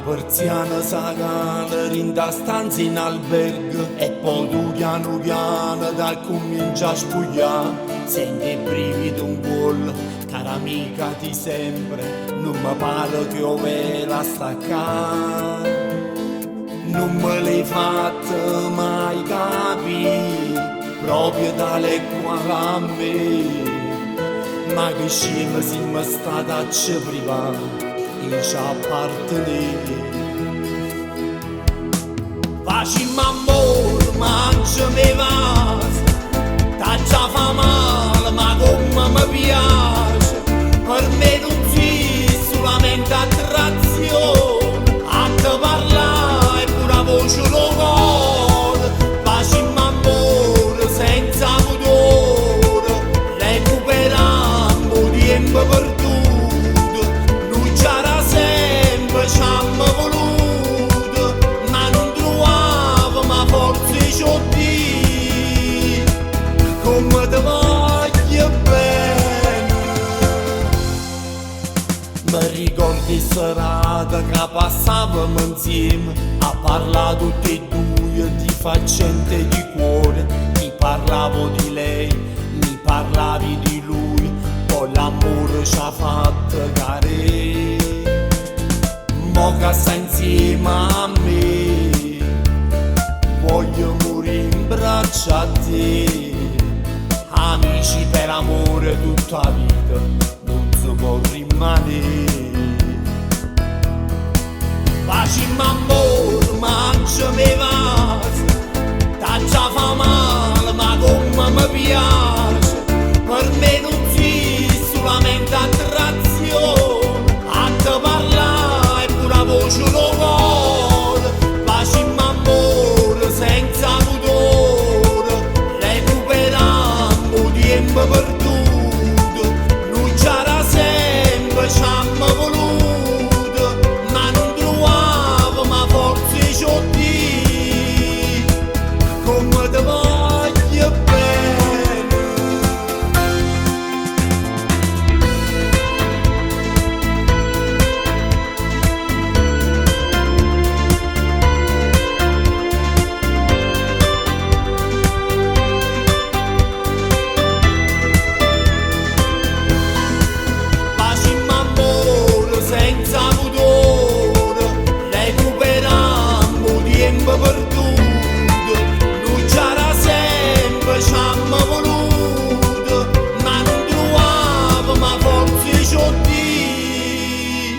persiana sagana rinda stanza in albergo e poi tu piano piano da comincia a spugliare. Senti i brividi un gol, cara amica ti sempre, non mi pare che ho vela staccare. Non me l'hai fatta mai capire, proprio tale quale a me. Ma che scema siamo stati a ci privare e ci appartenere. Facciamo amore, mangiami vas, t'ha già fa male, ma come mi piace. Per me non si solamente attrazione, a te parlare pure a voce locale. Facciamo amore senza pudore, recuperando tempo perduto. Noi c'era sempre, ci hanno voluto, ma non trovavamo forse ciò di come te voglio bene. Mi ricordi serata che passavamo insieme a parlare tutti e due di faccende e di cuore. Ti parlavo di lei, mi parlavi di lui, poi l'amore ci ha fatto care. Mo che sta insieme a me, voglio morire in braccio a te. Amici per amore tutta la vita, non si può rimanere. Facciamo amore, mangiami vas, t'ha già fa male, ma come mi piace. Per me non si solamente attrazione, a te parlare pure a voce locale. Facciamo amore senza pudore, recuperando tempo perduto. Noi c'era sempre, ci hanno voluto, ma non trovavamo forse ciò di come te voglio bene. Facciamo amore senza pudore, recuperando tempo perduto. Noi c'era sempre, ci hanno voluto, ma non trovavamo forse ciò di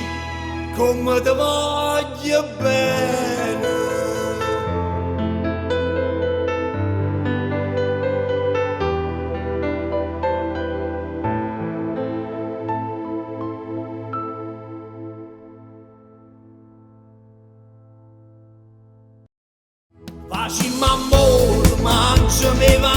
come te voglio bene. Facciamo amore, mangiami vas.